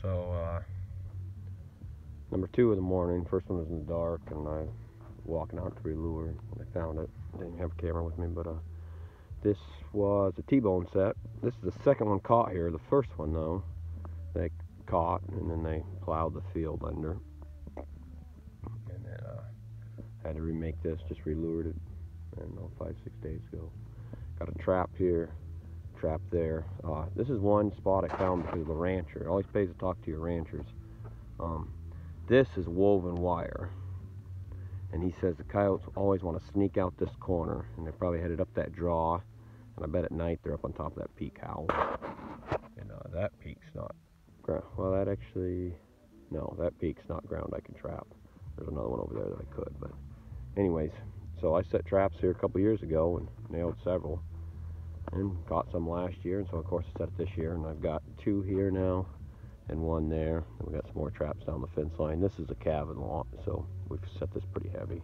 So, number 2 of the morning. First one was in the dark, and I was walking out to relure, and I found it. I didn't have a camera with me, but this was a T-bone set. This is the second one caught here. The first one, though, they caught, and then they plowed the field under. And then had to remake this, just relured it, I don't know, 5-6 days ago. Got a trap here, trap there. This is one spot I found because of the rancher. It always pays to talk to your ranchers. This is woven wire, and he says the coyotes always want to sneak out this corner, and they're probably headed up that draw, and I bet at night they're up on top of that peak howl. And that peak's not ground. Well, that actually, no, that peak's not ground I can trap. There's another one over there that I could, but anyways, so I set traps here a couple years ago and nailed several, and caught some last year, and so of course I set it this year, and I've got 2 here now and 1 there, and we got some more traps down the fence line. This is a calving lot, so we've set this pretty heavy,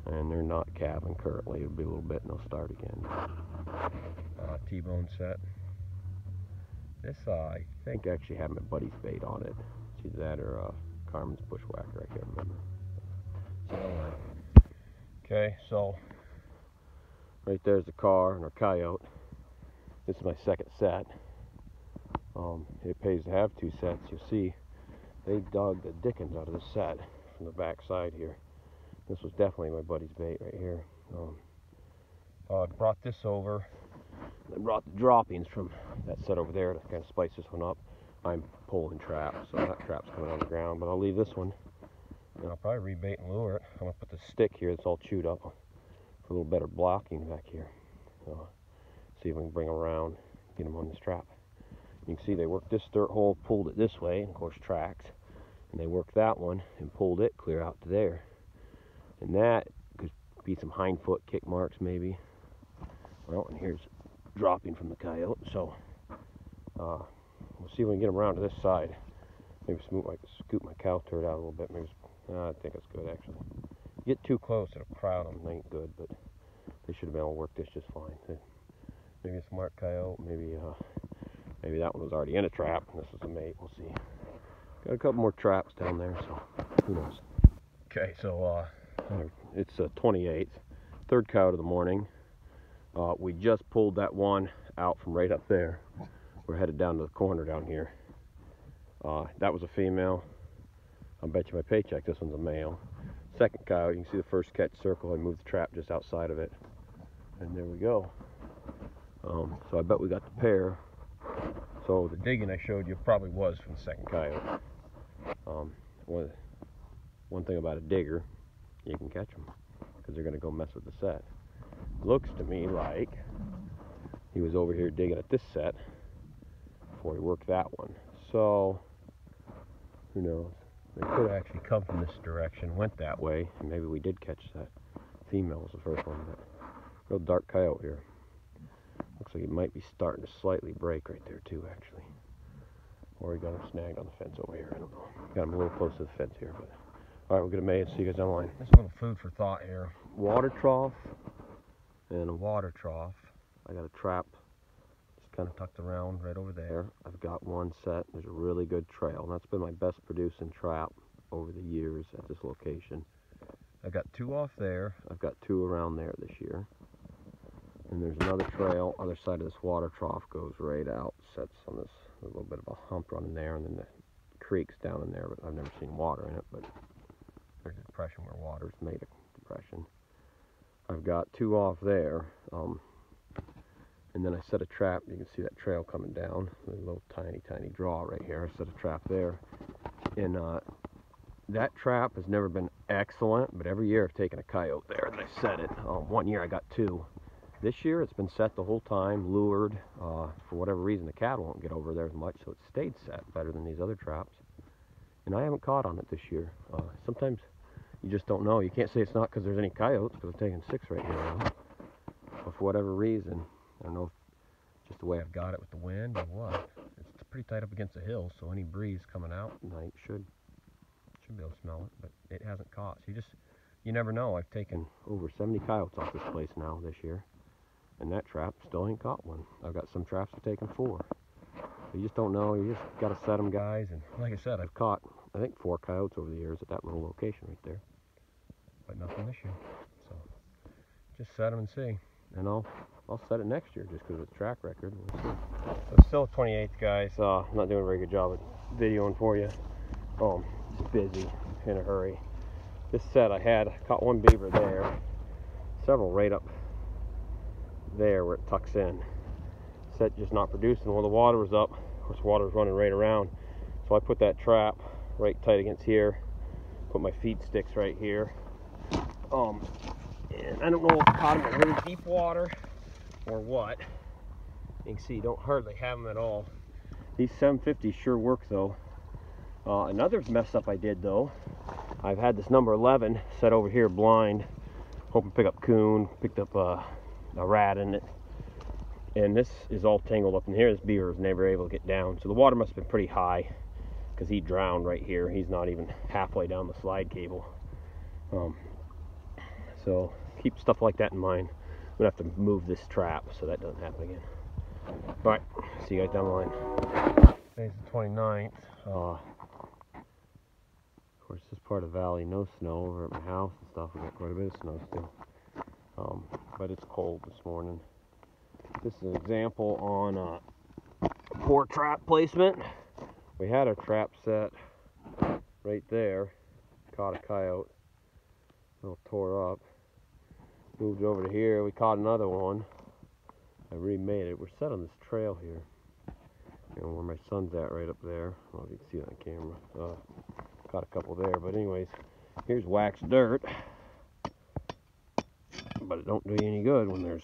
and they're not calving currently. It'll be a little bit and they'll start again. T-bone set. This I think actually had my buddy's bait on it. It's either that or Carmen's bushwhacker, I can't remember. So, okay, so right there's the car and our coyote. This is my second set. It pays to have 2 sets. You'll see they dug the dickens out of this set from the back side here. This was definitely my buddy's bait right here. I brought this over. I brought the droppings from that set over there to kind of spice this one up. I'm pulling traps, so that trap's coming on the ground, but I'll leave this one, and I'll probably rebait and lure it. I'm going to put the stick here that's all chewed up for a little better blocking back here. See if we can bring them around, get them on this trap. You can see they worked this dirt hole, pulled it this way, and of course tracks, and they worked that one and pulled it clear out to there. And that could be some hindfoot kick marks maybe. Well, and here's dropping from the coyote, so we'll see if we can get them around to this side. Maybe scoop my cow turd out a little bit. Maybe I think it's good actually. Get too close, it'll crowd them. They ain't good, but they should have been able to work this just fine. Maybe a smart coyote. Maybe that one was already in a trap, and this was a mate. We'll see. Got a couple more traps down there, so who knows. Okay, so it's 28th, 3rd coyote of the morning. We just pulled that one out from right up there. We're headed down to the corner down here. That was a female. I'll bet you my paycheck this one's a male. Second coyote, you can see the first catch circle. I moved the trap just outside of it, and there we go. So I bet we got the pair. So the digging I showed you probably was from the second coyote. One thing about a digger, you can catch them because they're going to go mess with the set. Looks to me like he was over here digging at this set before he worked that one. So who knows? They could have actually come from this direction, went that way, and maybe we did catch that. Female was the first one, but real dark coyote here. Looks like he might be starting to slightly break right there too, actually. Or he got him snagged on the fence over here, I don't know. Got him a little close to the fence here, but alright, we'll get him made. See you guys online. Just a little food for thought here. Water trough and a water trough. I got a trap just kind of tucked around right over there. I've got one set. There's a really good trail, and that's been my best producing trap over the years at this location. I've got 2 off there. I've got 2 around there this year. And there's another trail, other side of this water trough goes right out, sets on this, a little bit of a hump running there, and then the creek's down in there, but I've never seen water in it, but there's a depression where water's made a depression. I've got 2 off there, and then I set a trap. You can see that trail coming down, a little tiny draw right here. I set a trap there, and that trap has never been excellent, but every year I've taken a coyote there and I set it. One year I got 2. This year it's been set the whole time, lured. For whatever reason the cattle won't get over there as much, so it stayed set better than these other traps. And I haven't caught on it this year. Sometimes you just don't know. You can't say it's not because there's any coyotes, because I'm taking 6 right here now. But for whatever reason, I don't know if just the way I've got it with the wind or what. It's pretty tight up against the hill, so any breeze coming out at night should be able to smell it, but it hasn't caught. So you never know. I've taken over 70 coyotes off this place now this year, and that trap still ain't caught one. I've got some traps I've taken 4. So you just don't know. You just got to set them, guys. And like I said, I've caught, I think, 4 coyotes over the years at that little location right there. But nothing this year. So just set them and see. And I'll set it next year just because of the track record. We'll see. So it's still 28th, guys. I'm not doing a very good job at videoing for you. Busy, in a hurry. This set I caught 1 beaver there, several right up there where it tucks in. Set just not producing. Well, the water was up. Of course, water was running right around. So I put that trap right tight against here. Put my feed sticks right here. And I don't know if I caught them in really deep water or what. You can see, you don't hardly have them at all. These 750s sure work though. Another mess up I did though, I've had this number 11 set over here blind, hoping to pick up coon, picked up a rat in it. And this is all tangled up in here. This beaver was never able to get down. So the water must have been pretty high because he drowned right here. He's not even halfway down the slide cable. So keep stuff like that in mind. I'm gonna have to move this trap so that doesn't happen again. All right, see you guys down the line. Today's the 29th. Of course, this part of the valley, no snow. Over at my house and stuff, we got quite a bit of snow still. But it's cold this morning. This is an example on poor trap placement. We had our trap set right there. Caught a coyote. All tore up. Moved over to here. We caught another one. I remade it. We're set on this trail here. You know, where my son's at right up there. I don't know if you can see it on camera. Caught a couple there. But anyways, here's waxed dirt. But it don't do you any good when there's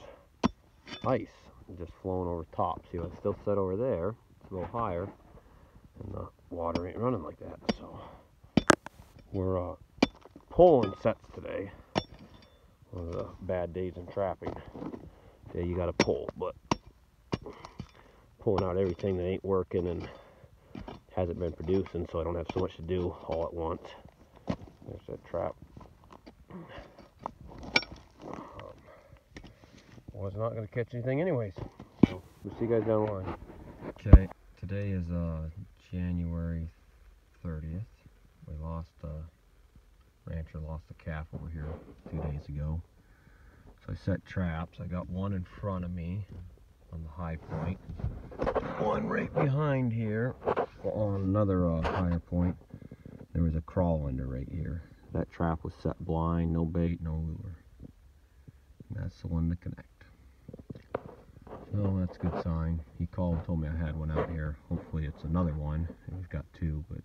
ice just flowing over top. See, it's still set over there. It's a little higher. And the water ain't running like that. So we're pulling sets today. One of the bad days in trapping. Yeah, you gotta pull, but pulling out everything that ain't working and hasn't been producing, so I don't have so much to do all at once. There's that trap. Was not going to catch anything anyways. So we'll see you guys down the line. Okay, today is January 30th. We lost rancher lost a calf over here 2 days ago. So I set traps. I got one in front of me on the high point, one right behind here on another higher point. There was a crawl under right here. That trap was set blind, no bait, no lure. And that's the one to connect. So that's a good sign. He called and told me I had one out here. Hopefully it's another one. We've got 2, but